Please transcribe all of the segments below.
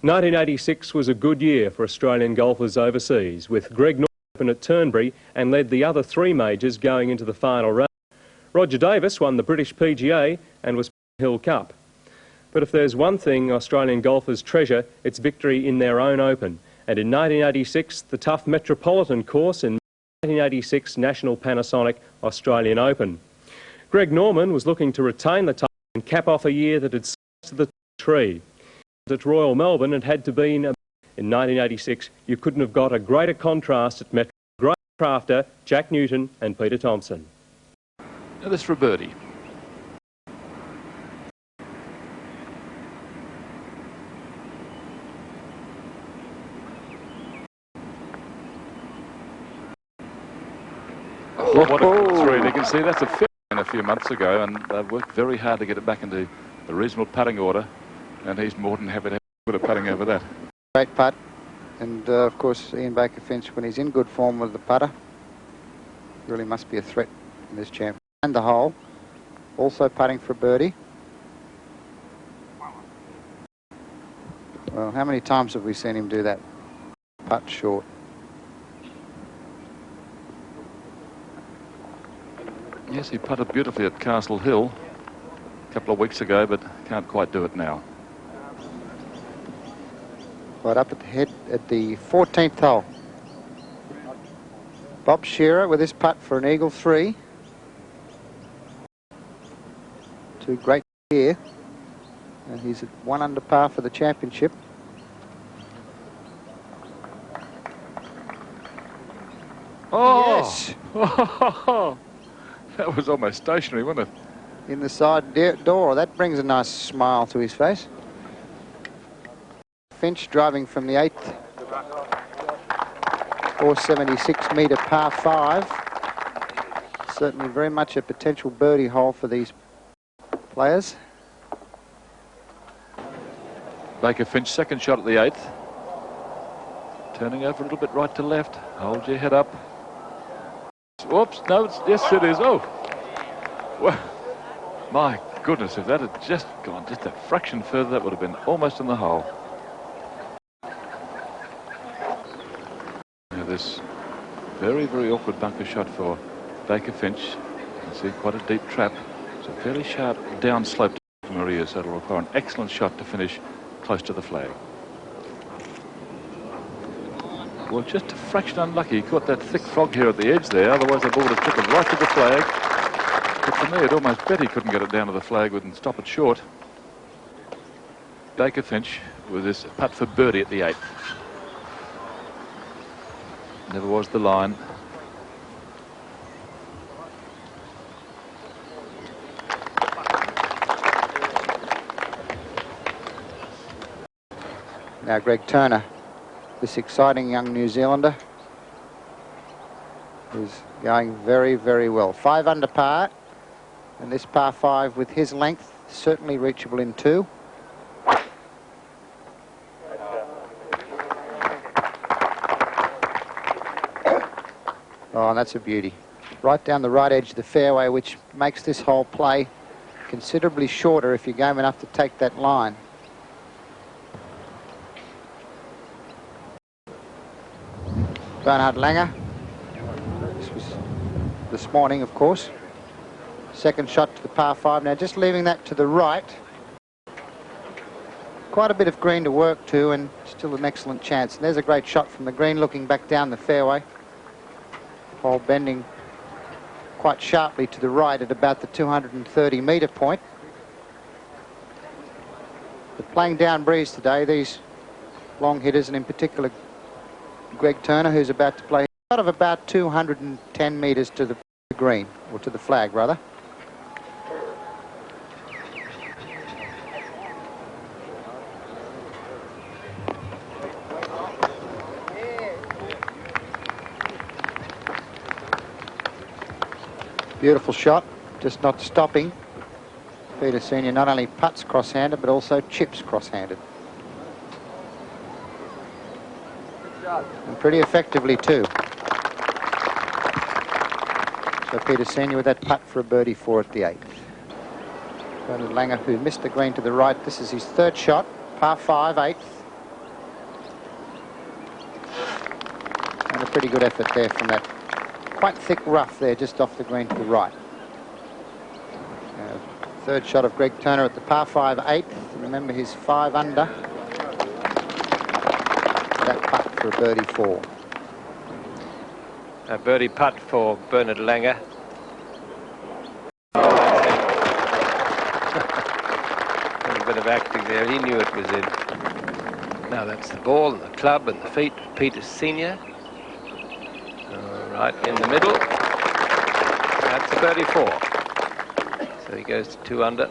1986 was a good year for Australian golfers overseas, with Greg Norman open at Turnberry and led the other three majors going into the final round. Rodger Davis won the British PGA and was Hill Cup. But if there's one thing Australian golfers treasure, it's victory in their own Open. And in 1986, the tough Metropolitan course in 1986 National Panasonic Australian Open. Greg Norman was looking to retain the title and cap off a year that had sliced the tree. At Royal Melbourne, it had to be in 1986. You couldn't have got a greater contrast at Metro. Great crafter, Jack Newton and Peter Thompson. Now this for Birdie. Oh, what a good three. You can see that's a fair a few months ago, and they've worked very hard to get it back into the reasonable putting order, and he's more than happy to have a bit of putting over that. Great putt, and of course Behind-Baker-Finch, when he's in good form with the putter, really must be a threat in this champ. And the hole, also putting for birdie. Well, how many times have we seen him do that? Putt short. Yes, he putted beautifully at Castle Hill a couple of weeks ago, but can't quite do it now. Right up at the head at the 14th hole. Bob Shearer with his putt for an eagle 3. Two great here, and he's at 1 under par for the championship. Oh! Yes! That was almost stationary, wasn't it? In the side door. That brings a nice smile to his face. Finch driving from the 8th, 476 metre par 5. Certainly very much a potential birdie hole for these players. Baker-Finch, second shot at the 8th. Turning over a little bit right to left. Hold your head up. Whoops, no, yes it is. Oh, well, my goodness, if that had just gone just a fraction further, that would have been almost in the hole. Now this very, very awkward bunker shot for Baker-Finch. You can see quite a deep trap. It's a fairly sharp down slope to Maria, so it'll require an excellent shot to finish close to the flag. Well, just a fraction unlucky. He caught that thick fog here at the edge there. Otherwise, the ball would have trickled right to the flag. But for me, I'd almost bet he couldn't get it down to the flag and stop it short. Baker-Finch with his putt for birdie at the 8th. Never was the line. Now Greg Turner, this exciting young New Zealander, is going very, very well. 5 under par, and this par 5 with his length certainly reachable in 2. Oh, and that's a beauty. Right down the right edge of the fairway, which makes this whole play considerably shorter if you're game enough to take that line. Bernhard Langer. This was this morning, of course. Second shot to the par 5. Now just leaving that to the right. Quite a bit of green to work to, and still an excellent chance. And there's a great shot from the green, looking back down the fairway. Hole bending quite sharply to the right at about the 230 metre point. But playing down breeze today, these long hitters, and in particular Greg Turner, who's about to play out of about 210 metres to the green, or to the flag rather. Beautiful shot, just not stopping. Peter Senior not only putts cross-handed, but also chips cross-handed. And pretty effectively too. So Peter Senior with that putt for a birdie 4 at the 8th. Bernhard Langer, who missed the green to the right. This is his third shot, par 5, 8th. And a pretty good effort there from that quite thick rough there, just off the green to the right. Third shot of Greg Turner at the par 5 8th. Remember his 5 under. That putt for a birdie 4. A birdie putt for Bernard Langer. A little bit of acting there. He knew it was in. Now that's the ball and the club and the feet of Peter Senior. Right in the middle. That's a birdie 4. So he goes to 2 under,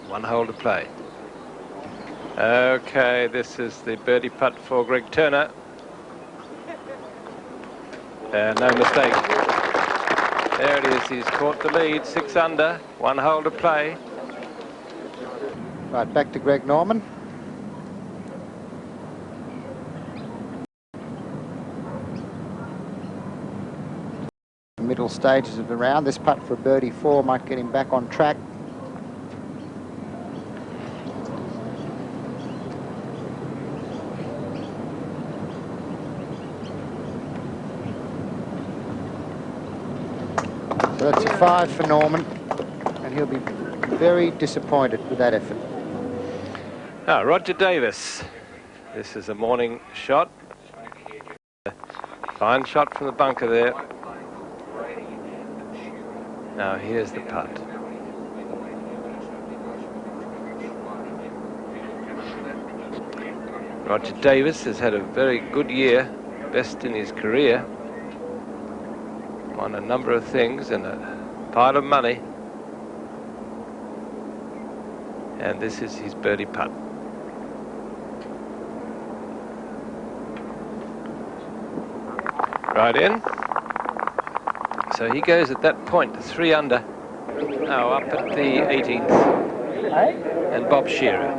1 hole to play. Okay, this is the birdie putt for Greg Turner. No mistake. There it is, he's caught the lead, 6 under, 1 hole to play. Right, back to Greg Norman. Middle stages of the round. This putt for a birdie 4 might get him back on track. So that's a 5 for Norman, and he'll be very disappointed with that effort. Now, Rodger Davis. This is a morning shot. Fine shot from the bunker there. Now, here's the putt. Rodger Davis has had a very good year, best in his career. Won a number of things and a pile of money. And this is his birdie putt. Right in. So he goes at that point to 3 under. Now up at the 18th. And Bob Shearer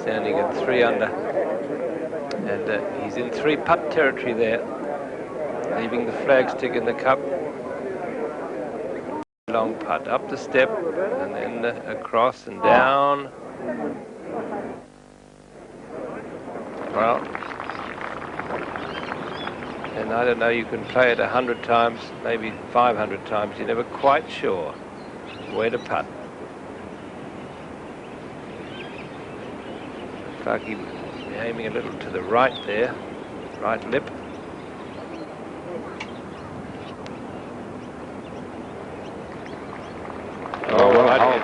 standing at 3 under. And he's in 3 putt territory there, leaving the flagstick in the cup. Long putt up the step and then across and down. Well, and I don't know, you can play it 100 times, maybe 500 times. You're never quite sure where to putt. Looks like he was aiming a little to the right there, right lip. Oh, well, right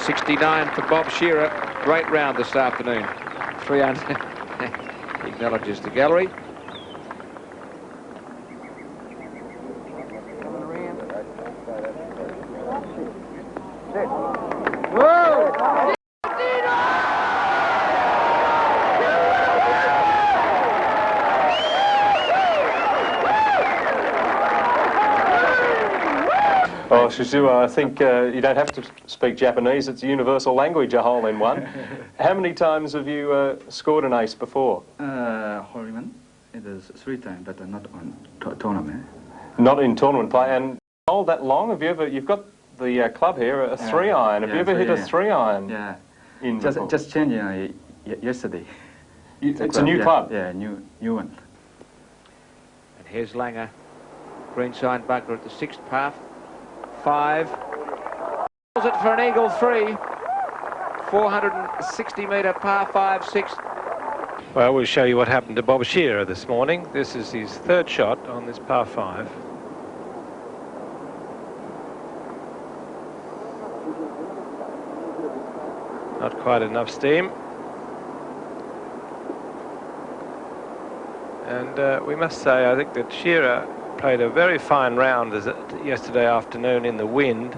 69 for Bob Shearer. Great round this afternoon. 3 under. He acknowledges the gallery. Oh, Shizuo, I think you don't have to speak Japanese. It's a universal language, a hole in one. How many times have you scored an ace before? Hole-in-one, it is 3 times, but not on tournament. Not in tournament play. And hold that long? Have you ever? You've got the club here, a 3-iron. Have you ever hit a 3-iron? Yeah. In just changing yesterday. It's a new club. Yeah, new one. And here's Langer. Greenside bunker at the 6th par 5. Calls it for an eagle 3. 460-metre par 5 6. Well, we'll show you what happened to Bob Shearer this morning. This is his 3rd shot on this par 5. Not quite enough steam. And we must say, I think that Shearer played a very fine round yesterday afternoon in the wind.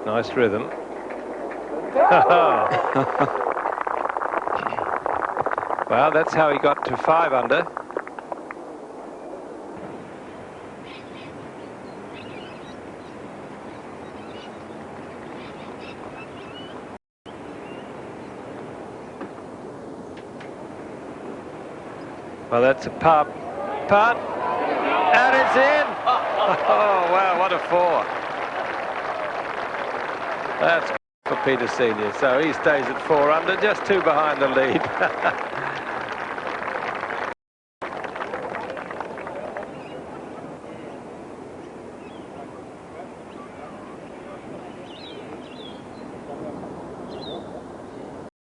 Nice rhythm. Well, that's how he got to 5 under. Well, that's a putt, and it's in. Oh, wow, what a 4. That's for Peter Senior. So he stays at 4 under, just 2 behind the lead.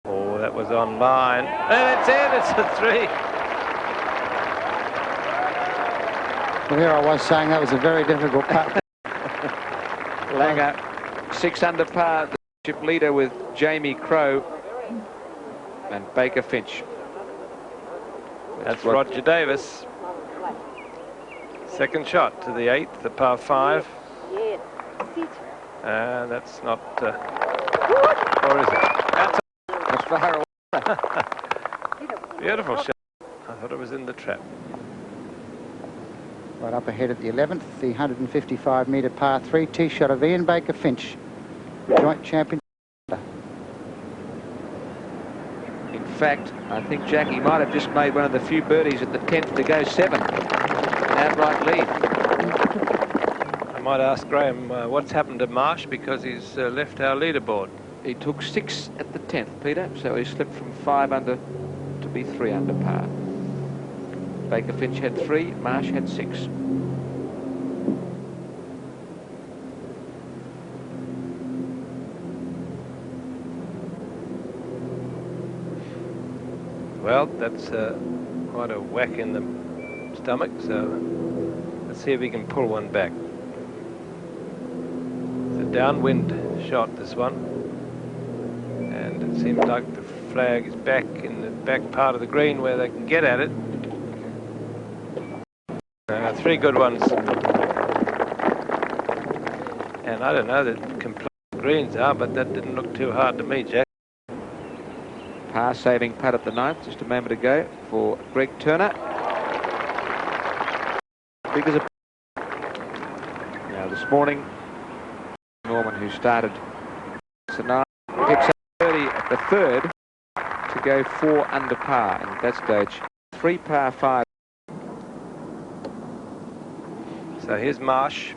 Oh, that was on line. And it's in, it's a 3. Well, here I was saying that was a very difficult putt. Langer, 6 under par, the chip leader with Jamie Crow and Baker-Finch. That's Rodger Davis. Second shot to the 8th, the par 5. And that's not, or is it? That's far away. Beautiful shot. I thought it was in the trap. Right up ahead at the 11th, the 155-metre par 3 tee shot of Ian Baker-Finch, joint champion. In fact, I think Jackie might have just made one of the few birdies at the 10th to go 7. An outright lead. I might ask Graham what's happened to Marsh, because he's left our leaderboard. He took 6 at the 10th, Peter, so he slipped from 5 under to be 3 under par. Baker-Finch had 3, Marsh had 6. Well, that's quite a whack in the stomach, so let's see if he can pull one back. It's a downwind shot, this one. And it seems like the flag is back in the back part of the green where they can get at it. 3 good ones. And I don't know the complete greens are, but that didn't look too hard to me, Jack. Par-saving putt at the 9th just a moment ago for Greg Turner. Big as a... Now this morning, Norman, who started tonight, picks up 30 at the 3rd to go 4 under par. And at that stage, 3 par 5. So here's Marsh.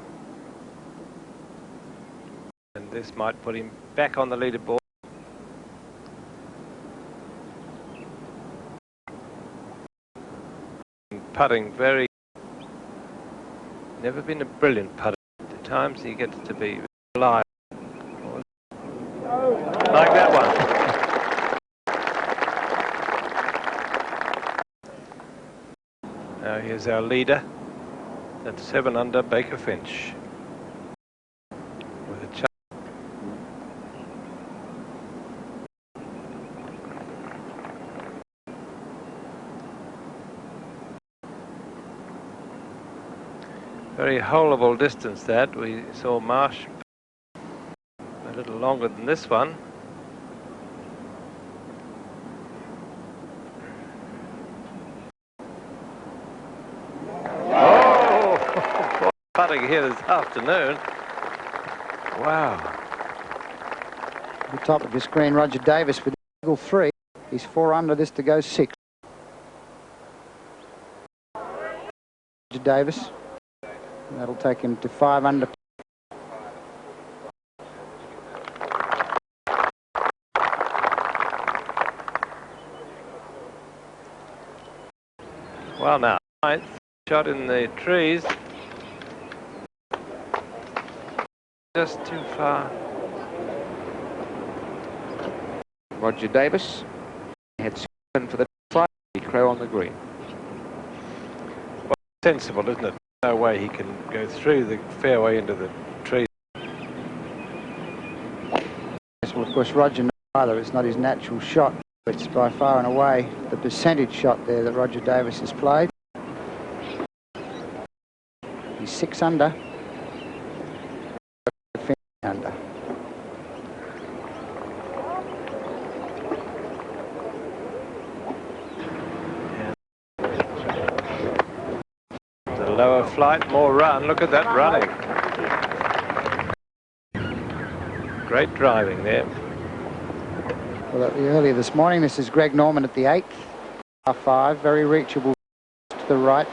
And this might put him back on the leaderboard. Putting very... Never been a brilliant putter. At times he gets to be reliable. Like that one. Now here's our leader. That's 7 under, Baker-Finch. With a chance. Very holeable distance that. We saw Marsh a little longer than this one. Putting here this afternoon. Wow. The top of the screen, Rodger Davis with eagle 3. He's 4 under, this to go 6. Rodger Davis. And that'll take him to 5 under. Well, now, 9th shot in the trees. Just too far. Rodger Davis had 7 for the Friday Crow on the green. Well, sensible, isn't it? No way he can go through the fairway into the trees. Yes, well, of course, Rodger knows either. It's not his natural shot. It's by far and away the percentage shot there that Rodger Davis has played. He's 6 under. Under. The lower flight, more run. Look at that running. Great driving there. Well, earlier this morning, this is Greg Norman at the 8th. Par 5, very reachable to the right.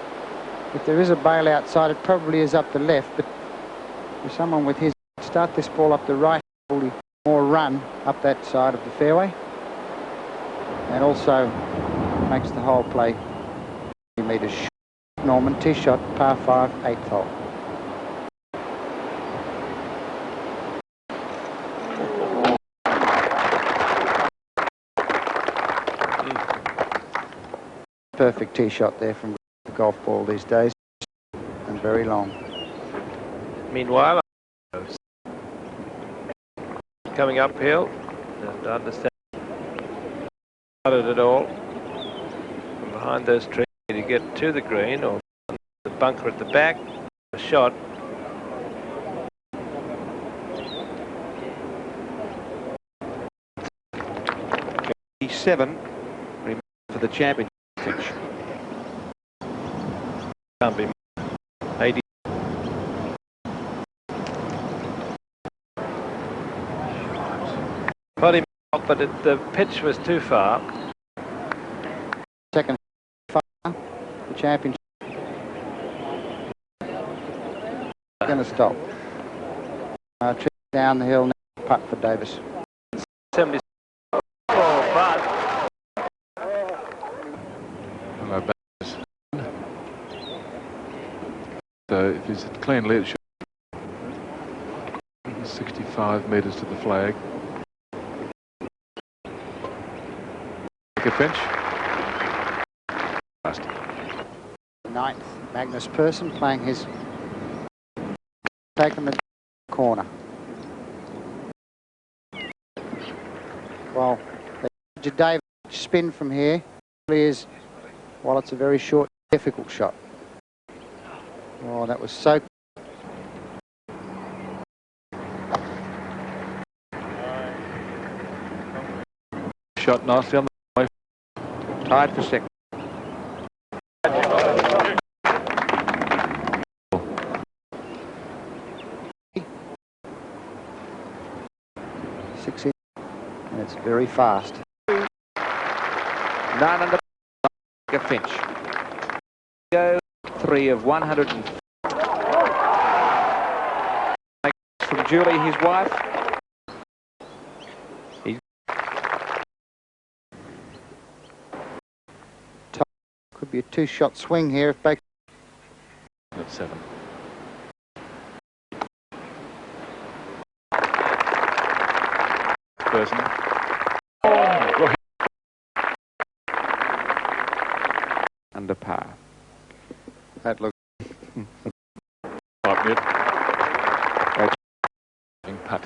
If there is a bail outside, it probably is up the left, but for someone with his... Start this ball up the right, more run up that side of the fairway, and also makes the whole play 3 metres short. Norman, tee shot, par 5, 8th hole. Perfect tee shot there from the golf ball these days, and very long. Meanwhile, coming uphill, and understand it all from behind those trees to get to the green, or the bunker at the back. A shot. Seven for the championship. Can't be 80. Put him out, but the pitch was too far. Second far, the championship. Going to stop. Trip down the hill now, putt for Davis. 70. Oh, but Hello, Bass. So if it's a clean lead, it should 65 metres to the flag. Baker-Finch. Last. 9th, Magnus Persson playing his, taking the corner. Well, the Davis spin from here is, while it's a very short, difficult shot. Oh, that was so. Shot nicely on the way. Tied for second. And it's very fast. 9 under Finch. Go 3 of 100. From Julie, his wife. Could be a 2-shot swing here if Baker. At 7. Person. Under par. That looks. 5 minutes. Putt.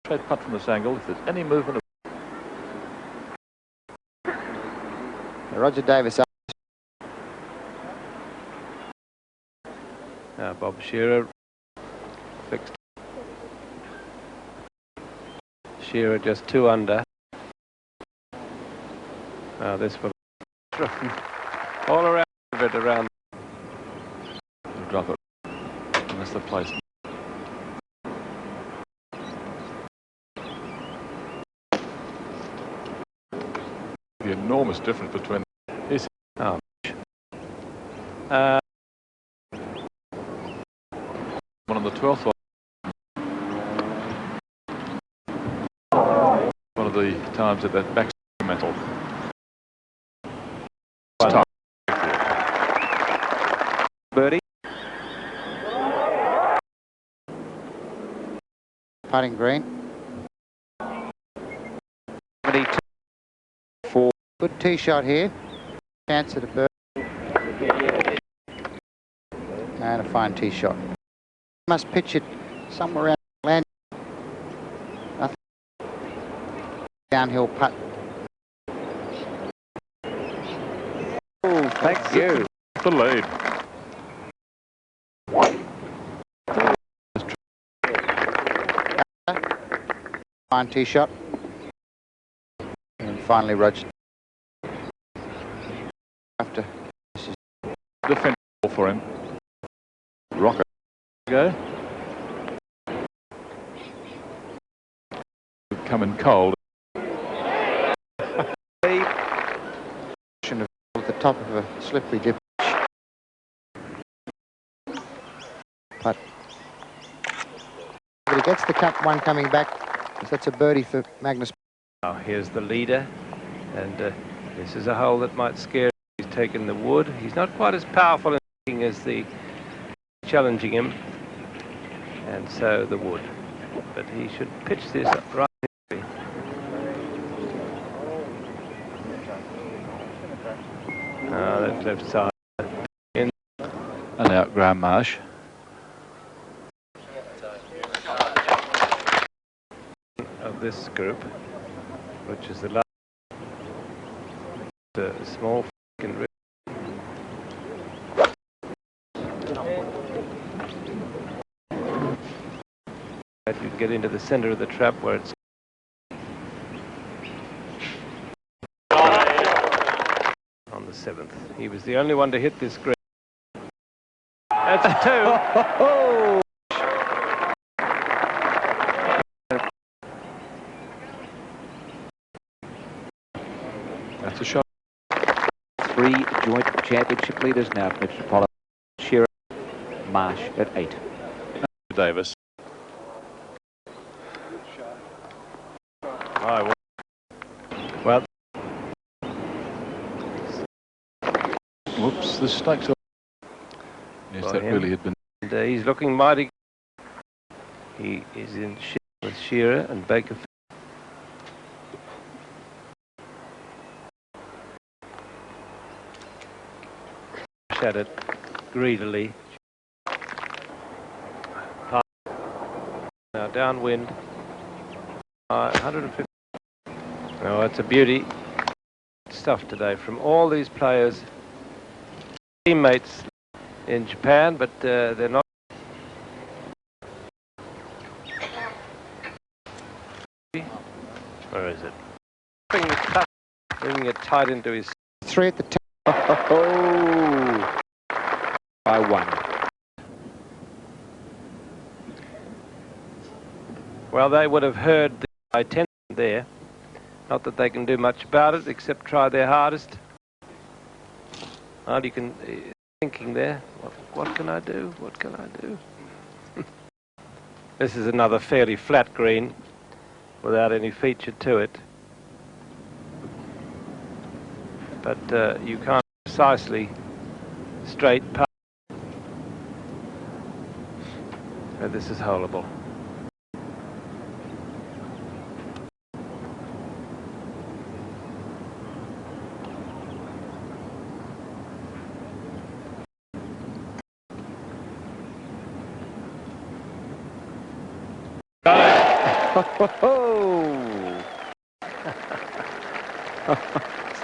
Straight putt from this angle. If there's any movement of Rodger Davis up. now Bob Shearer fixed. Shearer just 2 under. Now this will all around it around. drop it. Unless the place. The enormous difference between this. Oh. One on the 12th one. One of the times at that back metal. Birdie. Putting green. 72. 4. Good tee shot here. Chance at a bird. And a fine tee shot. Must pitch it somewhere around land. Nothing. Downhill putt. Oh, thank you. The lead. Fine tee shot. And finally Rodger. After this is Defense for him. Rocket. Go. Coming cold. at the top of a slippery dip. Putt. But he gets the cup one coming back, so that's a birdie for Magnus. Now here's the leader, and this is a hole that might scare him. He's taken the wood. He's not quite as powerful in hitting as the challenging him, and so the wood. But he should pitch this up right. That left side. In. And out Graham Marsh. Of this group, which is the last small and you get into the center of the trap where it's on the 7th. He was the only one to hit this green. That's a 2. That's a shot. 3 joint championship leaders now. Metropolitan, Shearer, Marsh at 8. Davis. Oh, well, Whoops, the snake's off. Yes, By that him. really had been. and he's looking mighty. He is in with Shearer and Baker. At it greedily. Now downwind. 150. Oh, it's a beauty. Stuff today from all these players, teammates in Japan, but they're not. Where is it? Bringing it tight into his. 3 at the 10. Oh, by 1. Well, they would have heard the attention there. Not that they can do much about it, except try their hardest. Well, you can thinking there. What can I do? What can I do? This is another fairly flat green, without any feature to it. But you can't precisely straight putt. So this is holeable.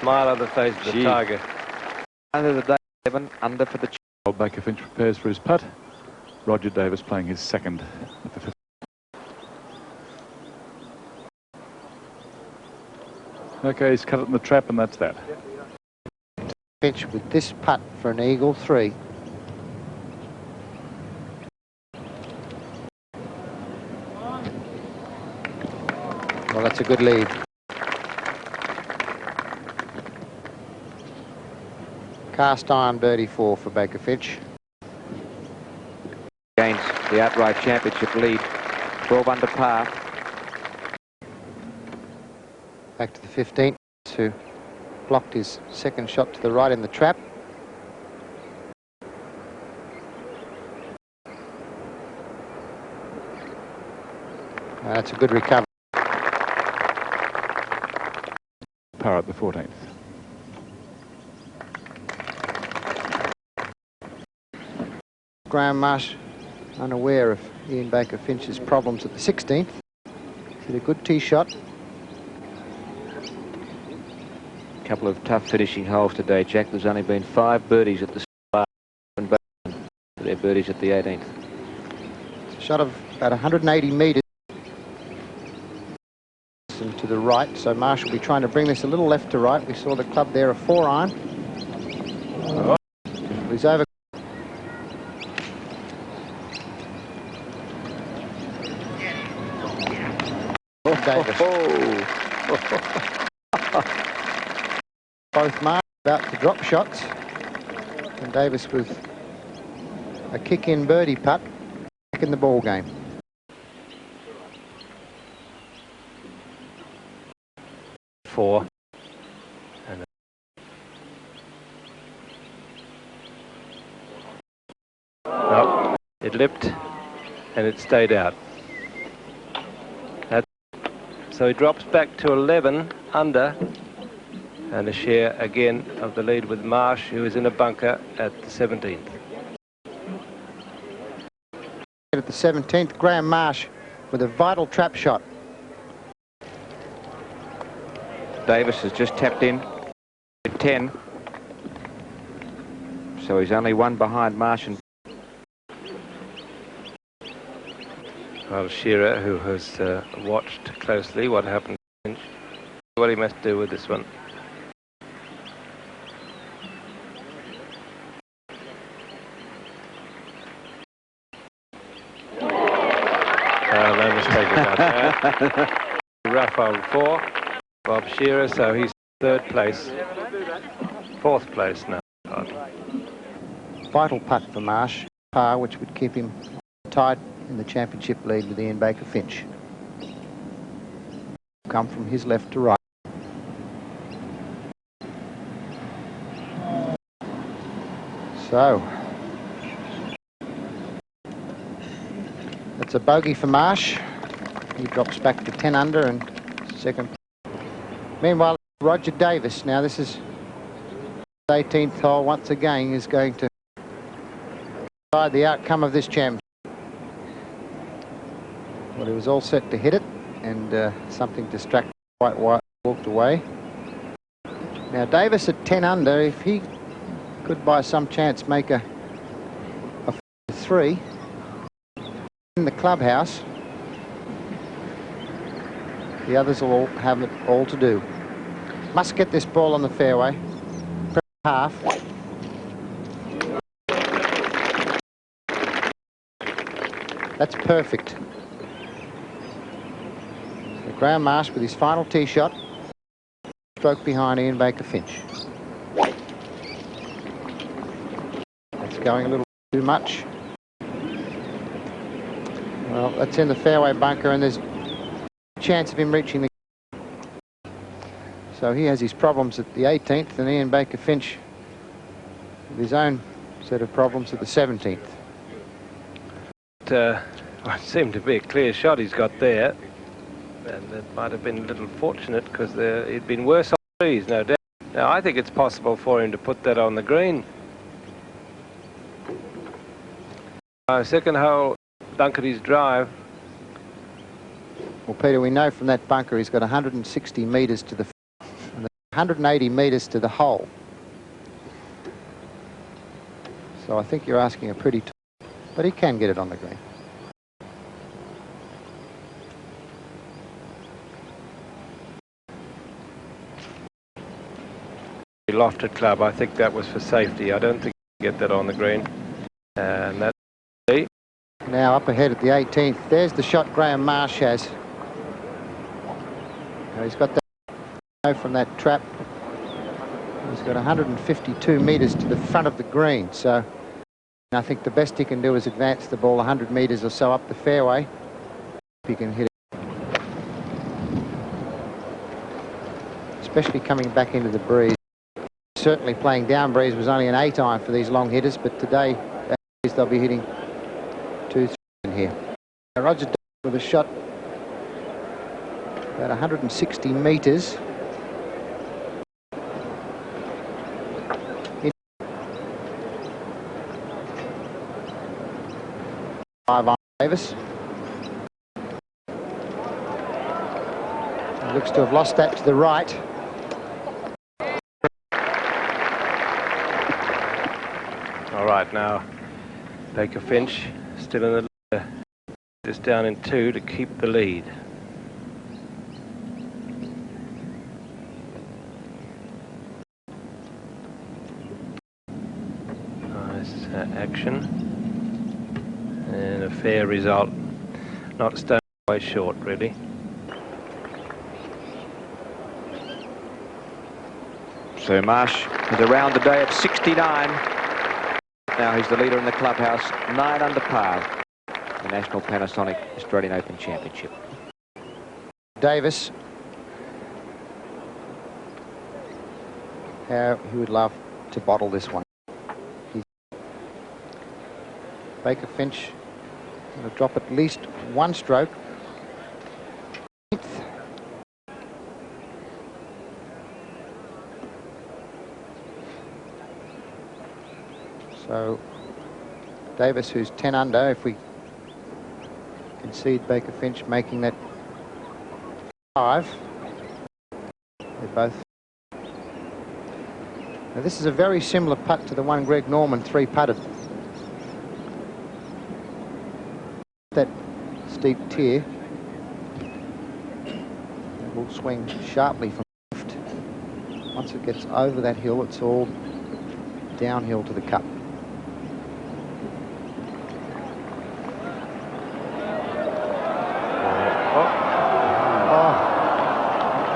Smile on the face of the tiger. Under the day, 7 under for the. Baker-Finch prepares for his putt. Rodger Davis playing his second at the 5th. Okay, he's cut it in the trap, and that's that. Finch with this putt for an eagle 3. Well, that's a good lead. Cast iron birdie 4 for Baker-Finch. Gains the outright championship lead. 12 under par. Back to the 15th, who blocked his second shot to the right in the trap. That's a good recovery. Par at the 14th. Graham Marsh, unaware of Ian Baker-Finch's problems at the 16th. Hit a good tee shot. A couple of tough finishing holes today, Jack. There's only been 5 birdies at the start, and they're birdies at the 18th. It's a shot of about 180 metres to the right, so Marsh will be trying to bring this a little left to right. We saw the club there, a 4-iron. He's over. Davis. Both Marsh about to drop shots, and Davis with a kick-in birdie putt back in the ball game. 4. And oh, it lipped and it stayed out. So he drops back to 11 under, and a share again of the lead with Marsh, who is in a bunker at the 17th. At the 17th, Graham Marsh with a vital trap shot. Davis has just tapped in at 10. So he's only one behind Marsh and Well, Shearer, who has watched closely what happened to Finch, what he must do with this one. No mistake about that. Rough old 4, Bob Shearer, so he's 3rd place, 4th place now. Vital putt for Marsh, par, which would keep him tied in the championship lead with Behind-Baker-Finch. Come from his left to right. So that's a bogey for Marsh. He drops back to 10 under and 2nd. Meanwhile, Rodger Davis, now this is the 18th hole, once again is going to decide the outcome of this championship. Well, he was all set to hit it, and something distracted, quite walked away. Now Davis at 10 under, if he could by some chance make a 3 in the clubhouse, the others will all have it all to do. Must get this ball on the fairway. Half. That's perfect. So Graham Marsh with his final tee shot. Stroke behind Behind-Baker-Finch. That's going a little too much. Well, that's in the fairway bunker, and there's a chance of him reaching the... So he has his problems at the 18th, and Behind-Baker-Finch with his own set of problems at the 17th. It seemed to be a clear shot he's got there, and it might have been a little fortunate because he'd been worse on trees, no doubt. Now I think it's possible for him to put that on the green. Second hole, bunkered his drive. Well, Peter, we know from that bunker he's got 160 metres to the and 180 metres to the hole. So I think you're asking a pretty tall, but he can get it on the green. Lofted club, I think that was for safety. I don't think he can get that on the green. And that's now up ahead at the 18th. There's the shot Graham Marsh has. Now he's got that from that trap. He's got 152 metres to the front of the green. So I think the best he can do is advance the ball 100 metres or so up the fairway. If he can hit it. Especially coming back into the breeze. Certainly playing down breeze was only an 8-iron for these long hitters, but today they'll be hitting 2-3 in here. Now Rodger with a shot about 160 metres. 5-iron Davis. He looks to have lost that to the right. all right now. Baker-Finch still in the lead. This down in 2 to keep the lead. Nice action. And a fair result. Not staying away short, really. So Marsh is around the day of 69. Now he's the leader in the clubhouse, 9 under par. The National Panasonic Australian Open Championship. Davis how he would love to bottle this one. Baker-Finch going to drop at least one stroke. So Davis, who's 10 under, if we concede Baker-Finch making that 5, they're both. Now this is a very similar putt to the one Greg Norman 3-putted. That steep tier. It will swing sharply from left. Once it gets over that hill, it's all downhill to the cup.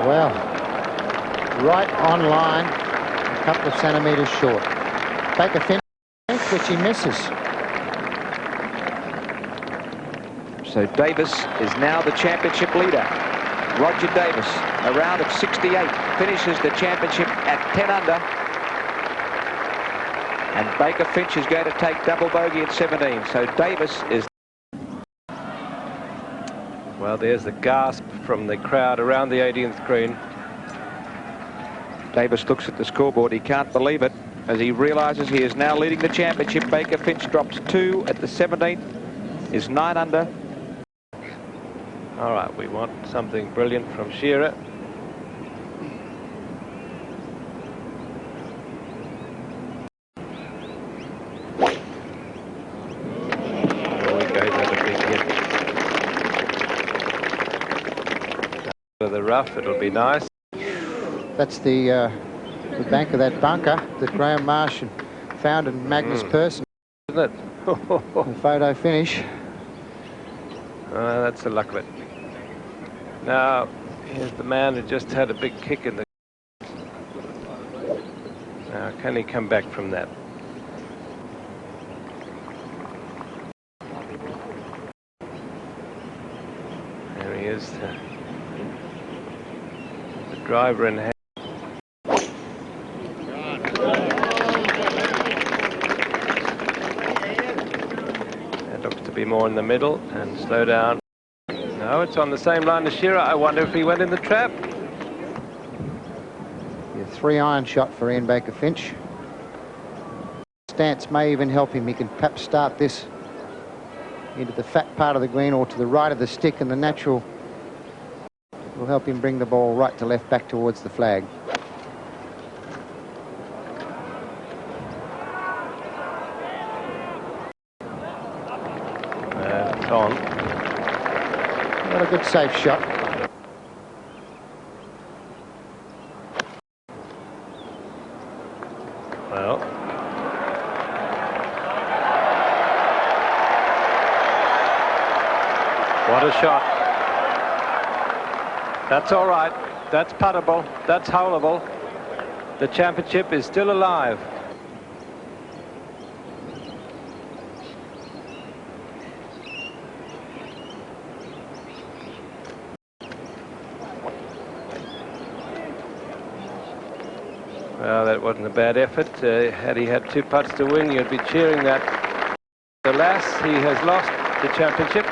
Well, right on line, a couple of centimetres short. Baker-Finch, which he misses. So Davis is now the championship leader. Rodger Davis, a round of 68, finishes the championship at 10 under. And Baker-Finch is going to take double bogey at 17. So Davis is... Well, there's the gasp from the crowd around the 18th green. Davis looks at the scoreboard. He can't believe it as he realises he is now leading the championship. Baker-Finch drops 2 at the 17th, is 9 under. All right, we want something brilliant from Shearer. The rough, it'll be nice. That's the bank of that bunker that Graham Marsh found in Magnus Persson. Isn't it? The photo finish. That's the luck of it. Now, here's the man who just had a big kick in the... Now, can he come back from that? There he is. The driver in hand. That looks to be more in the middle and slow down. No, it's on the same line as Shearer. I wonder if he went in the trap. A 3-iron shot for Ian Baker-Finch. Stance may even help him. He can perhaps start this into the fat part of the green or to the right of the stick, and the natural will help him bring the ball right to left back towards the flag. It's on. Not a good safe shot. Well. What a shot. That's all right. That's puttable. That's howlable. The championship is still alive. Well, that wasn't a bad effort. Had he had 2 putts to win, you'd be cheering that. Alas, he has lost the championship.